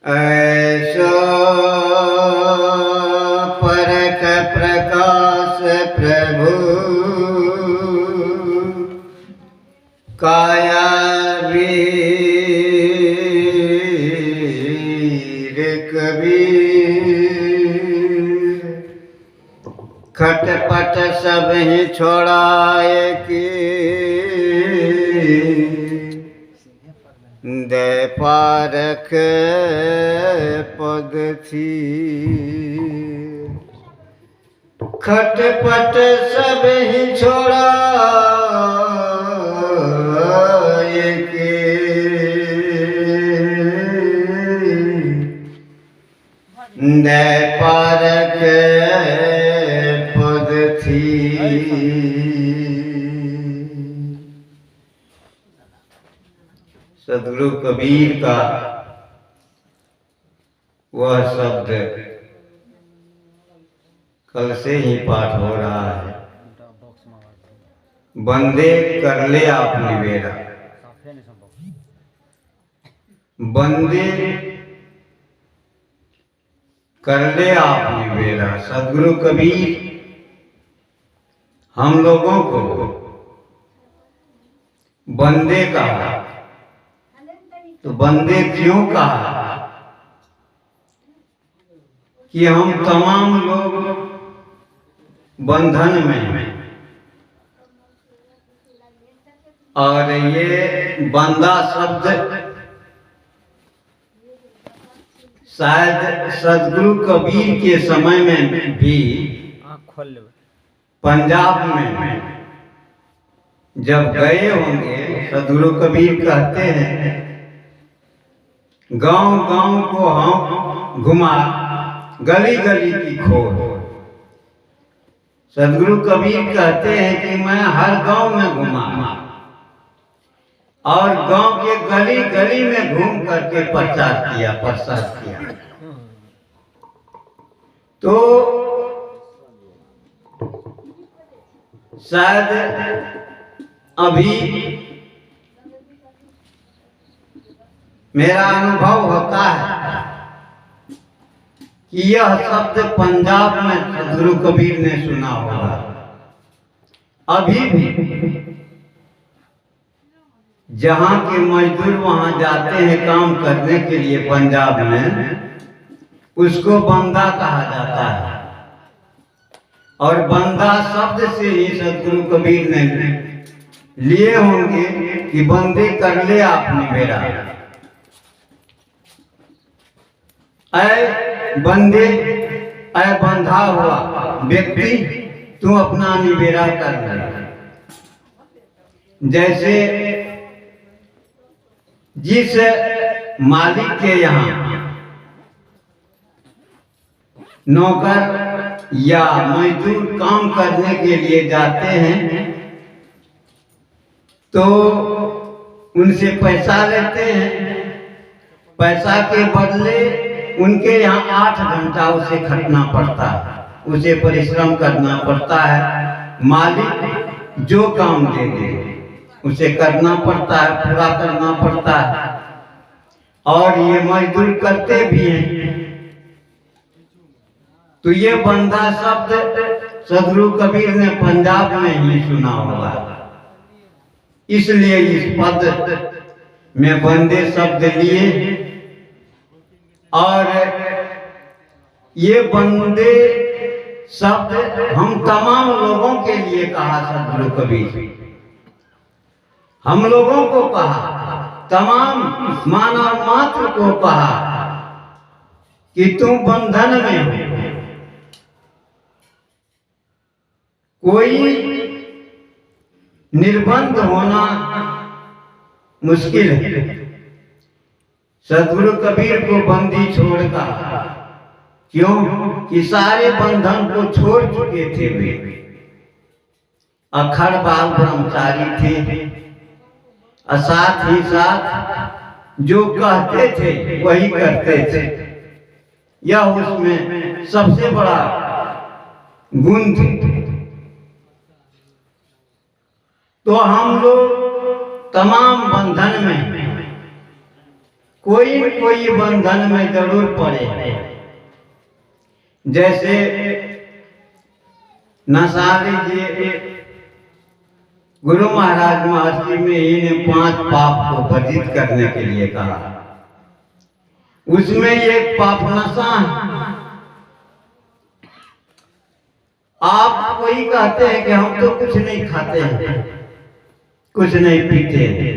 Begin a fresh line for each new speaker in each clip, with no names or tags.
ऐसा परख प्रकाश प्रभु काया वीर कबीर खटपट सब ही छोड़ाए की दे पारख पद थी खटपट सब ही छोड़ाए के दे पारख पद थी। सदगुरु कबीर का वह शब्द कल से ही पाठ हो रहा है। बंदे कर ले आप निवेरा, बंदे कर ले आप निवेरा। सदगुरु कबीर हम लोगों को बंदे कहा। तो बंदे क्यों कहा? कि हम तमाम लोग बंधन में हैं और ये बंदा शब्द शायद सदगुरु कबीर के समय में भी पंजाब में जब गए होंगे, सदगुरु कबीर कहते हैं गांव गांव को हम घुमा गली गली की खोज। सदगुरु कबीर कहते हैं कि मैं हर गांव में घुमा और गांव के गली गली में घूम करके प्रचार किया, प्रसार किया। तो शायद अभी मेरा अनुभव होता है कि यह शब्द पंजाब में सदगुरु कबीर ने सुना होगा। अभी भी जहाँ के मजदूर वहाँ जाते हैं काम करने के लिए पंजाब में, उसको बंदा कहा जाता है। और बंदा शब्द से ही सदगुरु कबीर ने लिए होंगे कि बंदे कर ले आप निवेरा। ऐ बंदे, ऐ बंधा हुआ व्यक्ति, तू अपना निवेरा कर ले। जैसे जिस मालिक के यहाँ नौकर या मजदूर काम करने के लिए जाते हैं तो उनसे पैसा लेते हैं। पैसा के बदले उनके यहाँ 8 घंटा उसे खटना पड़ता है, उसे परिश्रम करना पड़ता है। मालिक जो काम दे दे उसे करना पड़ता है, पूरा करना पड़ता है। और ये मजदूर करते भी हैं। तो ये बंदा शब्द सदगुरु कबीर ने पंजाब में ही सुना होगा, इसलिए इस पद में बंदे शब्द लिए। और ये बंदे शब्द हम तमाम लोगों के लिए कहा सदगुरु कबीर। हम लोगों को कहा, तमाम मानव मात्र को कहा कि तुम बंधन में हो। कोई निर्बंध होना मुश्किल है। सदगुरु कबीर को बंदी छोड़कर, क्यों कि सारे बंधन को छोड़ चुके थे वे। अखड़ बाल ब्रह्मचारी थे और साथ ही साथ जो कहते थे वही करते थे। यह उसमें सबसे बड़ा गुण थे। तो हम लोग तमाम बंधन में कोई न कोई बंधन में जरूर पड़े। जैसे नशा लीजिए, गुरु महाराज महर्षि में ही ने 5 पाप को वर्जित करने के लिए कहा। उसमें एक पाप नशा है। आप कोई कहते हैं कि हम तो कुछ नहीं खाते हैं, कुछ नहीं पीते हैं,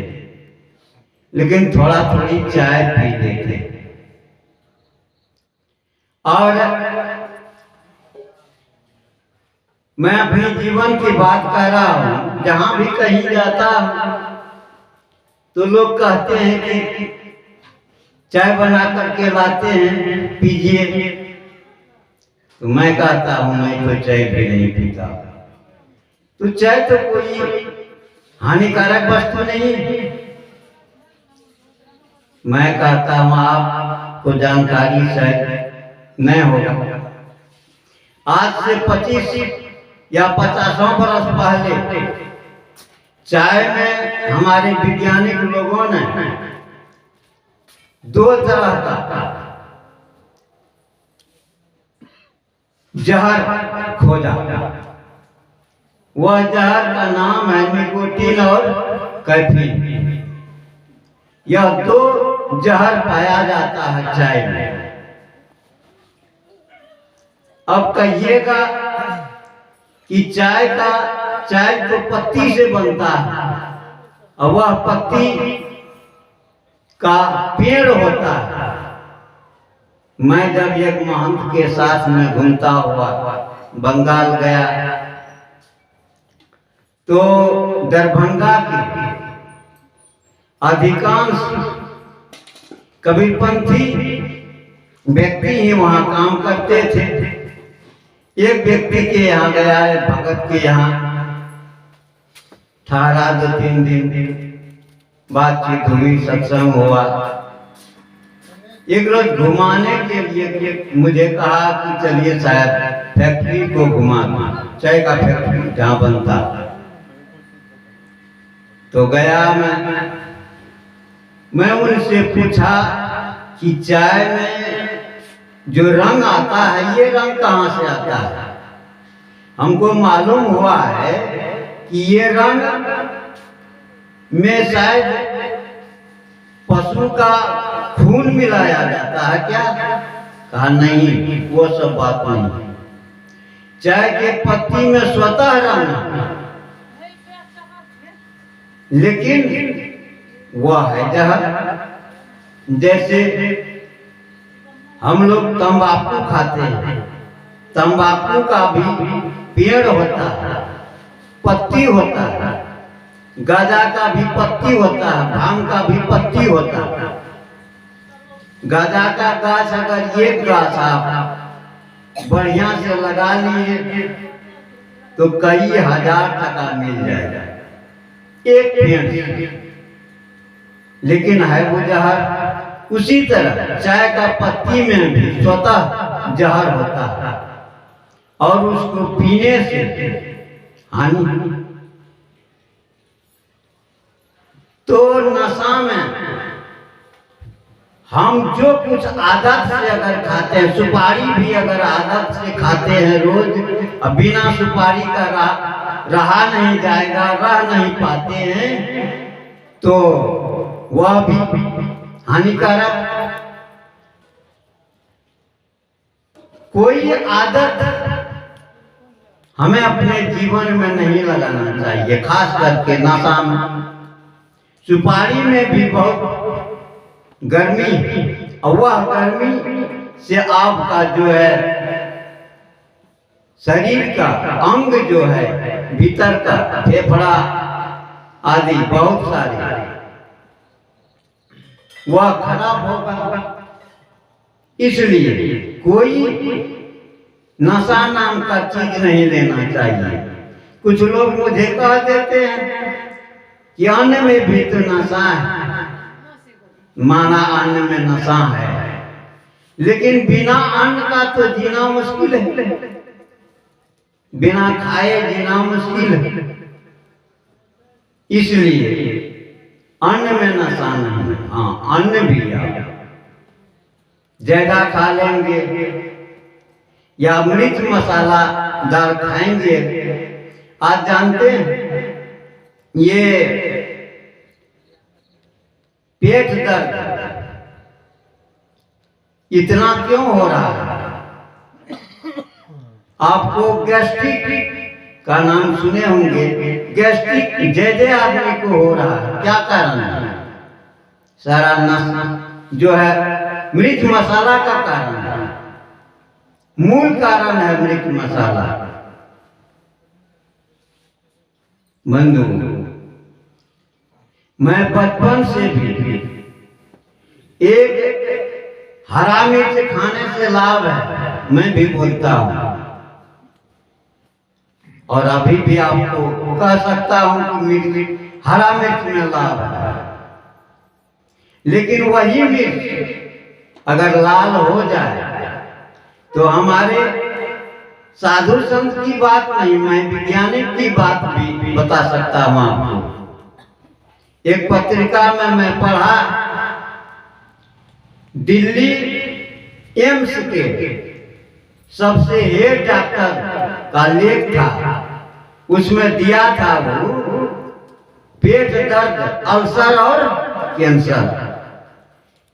लेकिन थोड़ा थोड़ी चाय पी लेते। और मैं अपने जीवन की बात कर रहा हूं, जहां भी कहीं जाता हूं तो लोग कहते हैं कि चाय बना करके लाते हैं, पीजिए। तो मैं कहता हूं मैं तो चाय भी नहीं पीता। तो चाय तो कोई हानिकारक वस्तु नहीं। मैं कहता हूं आपको जानकारी शायद नहीं होगा। आज से 25 या 50 बरस पहले चाय में हमारे वैज्ञानिक लोगों ने 2 तरह का जहर खोजा। वह जहर का नाम है निकोटीन और कैफीन। यह 2 जहर पाया जाता है चाय में। अब कहिएगा कि चाय तो पत्ती से बनता है और वह पत्ती का पेड़ होता है। मैं जब एक महंत के साथ में घूमता हुआ बंगाल गया तो दरभंगा के अधिकांश कबीरपंथी व्यक्ति ही वहां काम करते थे। एक व्यक्ति के यहाँ गया है, भगत के यहाँ ठहरा 2-3 दिन, बातचीत हुई, सत्संग हुआ। एक रोज घुमाने के लिए मुझे कहा कि चलिए शायद फैक्ट्री को घुमा, चाय का फैक्ट्री जहाँ बनता। तो गया मैं उनसे पूछा कि चाय में जो रंग आता है ये रंग कहाँ से आता है। हमको मालूम हुआ है कि ये रंग में शायद पशु का खून मिलाया जाता है क्या? कहा नहीं, वो सब बात नहीं। चाय के पत्ती में स्वतः रंग, लेकिन वह है जहर। जैसे हम लोग तंबाकू खाते हैं, तंबाकू का भी पेड़ होता है, पत्ती होता है, गांजा का भी पत्ती होता है, भांग का भी पत्ती होता है। गांजा का गाछ अगर एक गाछ आप बढ़िया से लगा लिए तो कई हजार टका मिल जाएगा एक पेड़ से, लेकिन है वो जहर। उसी तरह चाय का पत्ती में भी स्वतः जहर होता है और उसको पीने से हानि। तो नशा में हम जो कुछ आदत से अगर खाते हैं, सुपारी भी अगर आदत से खाते हैं रोज, बिना सुपारी का रहा नहीं जाएगा, रह नहीं पाते हैं, तो वह भी हानिकारक। कोई आदत हमें अपने जीवन में नहीं लगाना चाहिए, खास करके नशा में। सुपारी में भी बहुत गर्मी, और वह गर्मी से आपका जो है शरीर का अंग जो है भीतर का फेफड़ा आदि बहुत सारे वह खराब होगा। इसलिए कोई नशा नाम का चीज नहीं लेना चाहिए। कुछ लोग मुझे कह देते हैं कि अन्न में भी तो नशा है, माना अन्न में नशा है, लेकिन बिना अन्न का तो जीना मुश्किल है, बिना खाए जीना मुश्किल है। इसलिए अन्न में नशा नहीं। हाँ, अन्न भी आप ज्यादा खा लेंगे या मिर्च मसाला दार खाएंगे। आज जानते हैं ये पेट दर्द इतना क्यों हो रहा है? आपको गैस्ट्रिक का नाम सुने होंगे। गैस्ट्रिक ज्यादा आदमी को हो रहा है, क्या कारण है? सारा नशा जो है मिर्च मसाला का कारण है, मूल कारण है मिर्च मसाला। बंधु, मैं बचपन से भी एक हरा मिर्च खाने से लाभ है मैं भी बोलता हूं, और अभी भी आपको कह सकता हूं कि मिर्च हरा मिर्च में लाभ है। लेकिन वही मिर्च अगर लाल हो जाए तो हमारे साधु संत की बात नहीं, मैं वैज्ञानिक की बात भी बता सकता हूं आपको। एक पत्रिका में मैं पढ़ा, दिल्ली एम्स के सबसे हेड डॉक्टर का लेख था। उसमें दिया था वो पेट दर्द, अल्सर और कैंसर।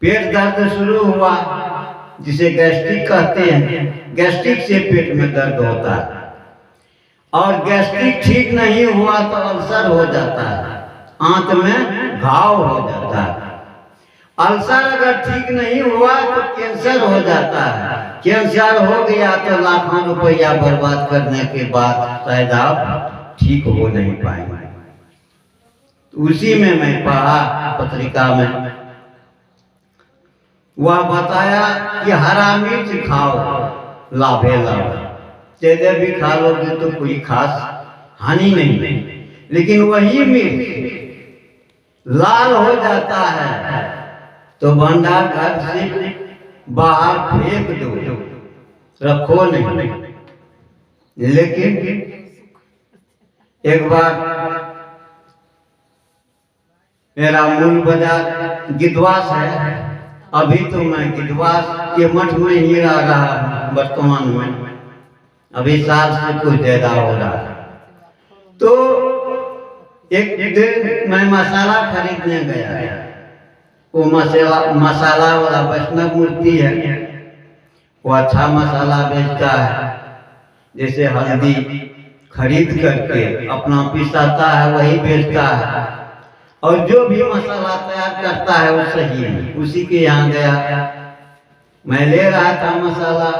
पेट दर्द शुरू हुआ जिसे गैस्ट्रिक कहते हैं, गैस्ट्रिक से पेट में दर्द होता है, और गैस्ट्रिक ठीक नहीं हुआ तो अल्सर हो जाता है, आंत में घाव हो जाता है। अल्सर अगर ठीक नहीं हुआ तो कैंसर हो जाता है। कैंसर हो गया तो लाखों रुपया बर्बाद करने के बाद शायद आप ठीक हो नहीं पाएंगे। तो उसी में मैं पढ़ा पत्रिका में, वह बताया कि हरा मिर्च खाओ, लाभ है लाभ। ज्यादा भी खा लोगे तो कोई खास हानि नहीं, लेकिन वही मिर्च लाल हो जाता है तो भंडार घर से बाहर फेंक दो, रखो नहीं। लेकिन एक बार मेरा मूल बाजार गिद्धवास है, अभी तो मैं गिद्धवास के मठ में ही रह रहा हूं वर्तमान में, अभी साल से कुछ ज्यादा हो रहा है। तो एक दिन मैं मसाला खरीदने गया, वो मसाला वाला वैष्णव मूर्ति है, वो अच्छा मसाला बेचता है। जैसे हल्दी खरीद करके अपना पिसाता है वही बेचता है, और जो भी मसाला तैयार करता है वो सही है। उसी के यहाँ गया, मैं ले रहा था मसाला,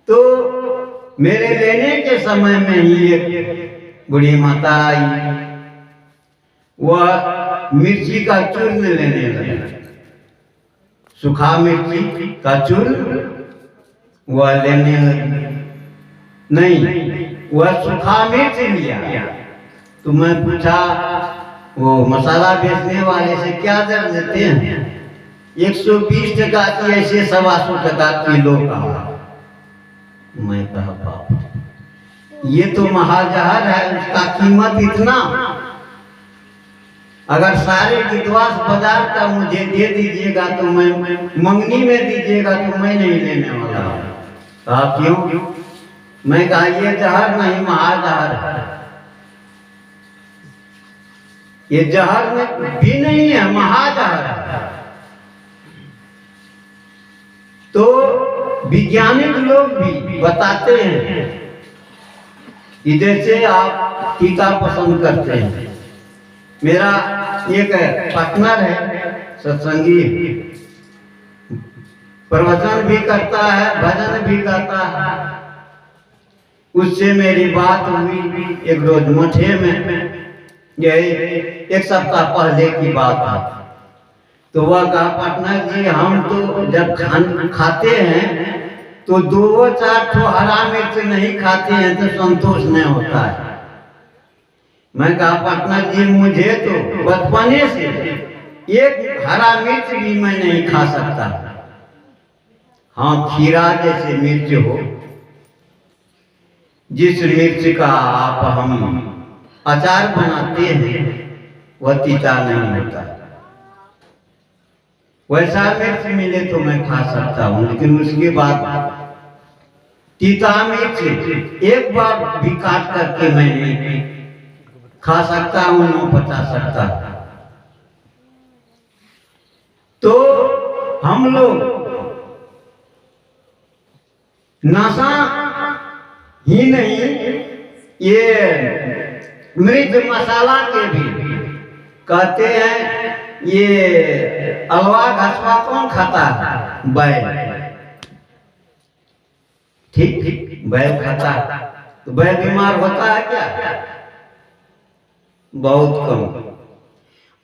तो मेरे लेने के समय में ही एक बूढ़ी माता आई, वह मिर्ची का चूर्ण लेने लगी, सूखा मिर्ची का चूर्ण वह लेने लगी। नहीं, वह सूखा मिर्च लिया। तो मैं पूछा वो मसाला बेचने वाले से, क्या दर देते हैं? 120 टका की, ऐसे 125 टका किलो का। मैं कहा बाप, ये तो महाजहर है, उसका कीमत इतना। अगर सारे गिद्धवास बाजार का मुझे दे दीजिएगा तो मैं मंगनी में दीजिएगा तो मैं नहीं लेने वाला। कहा क्यों? मैं कहा ये जहर नहीं, महाजहर है। ये जहर में भी नहीं है, महाजहर है। तो वैज्ञानिक लोग भी बताते हैं कि जैसे आप टीका पसंद करते हैं, मेरा एक पार्टनर है सत्संगी, प्रवचन भी करता है, भजन भी गाता है। उससे मेरी बात हुई एक रोज मठे में, यही 1 सप्ताह पहले की बात है। तो वह कहा, पार्टनर जी हम तो जब खाते हैं तो 2-4 ठो हरा मिर्च नहीं खाते हैं तो संतोष नहीं होता है। मैं कहा पार्टनर जी मुझे तो बचपने से एक हरा मिर्च भी मैं नहीं खा सकता। हाँ, खीरा जैसे मिर्च हो, जिस मिर्च का आप हम अचार बनाते हैं वह तीता नहीं होता। वैसा मिर्च मिले तो मैं खा सकता हूँ, लेकिन उसके बाद तीता मिर्च एक बार भी काट करके मैं नहीं खा सकता हूँ, न पचा सकता। तो हम लोग नशा ही नहीं, ये मिर्च मसाला के भी कहते हैं। ये अलवा घसवा कौन खाता है? बैल। ठीक ठीक, बैल खाता है। तो बैल बीमार होता है क्या? बहुत कम।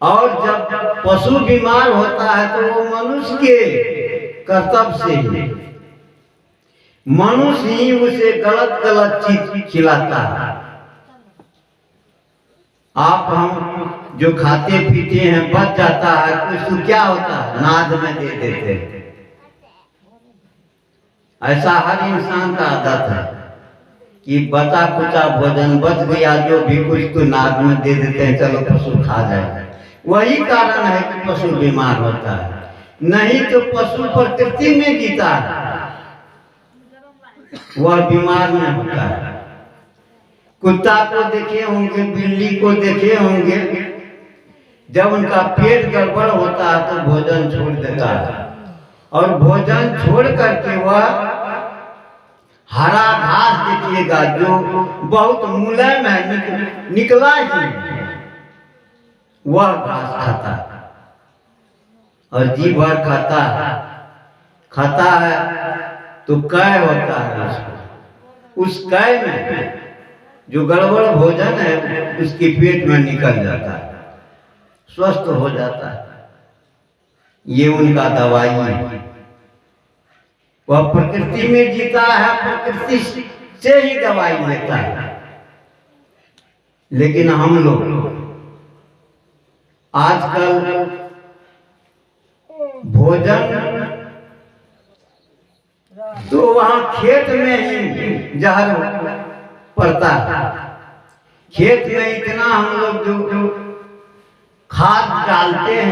और जब पशु बीमार होता है तो वो मनुष्य के कर्तव्य से ही, मनुष्य ही उसे गलत गलत चीज खिलाता है। आप हम जो खाते पीते हैं बच जाता है, कुछ तो क्या होता है, नाद में दे देते हैं। ऐसा हर इंसान का आदत है कि बचा कुचा भोजन बच गया, जो भी कुछ तो नाद में दे देते हैं, चलो पशु खा जाए। वही कारण है कि पशु बीमार होता है। नहीं तो पशु प्रकृति में जीता है, वह बीमार नहीं होता है। कुत्ता को देखे होंगे, बिल्ली को देखे होंगे, जब उनका पेट गड़बड़ होता है तो भोजन छोड़ देता है, और भोजन छोड़ करके वह हरा घास देखिएगा जो बहुत मुलायम है, निकला ही वह घास खाता है, और जी भर खाता है तो कै होता है उसको। उस कै में जो गड़बड़ भोजन है उसके पेट में निकल जाता है, स्वस्थ हो जाता है। ये उनका दवाई है। वह प्रकृति में जीता है, प्रकृति से ही दवाई लेता है। लेकिन हम लोग आजकल भोजन तो वहां खेत में ही जहर पड़ता है। खेत में इतना हम लोग जो खाद डालते हैं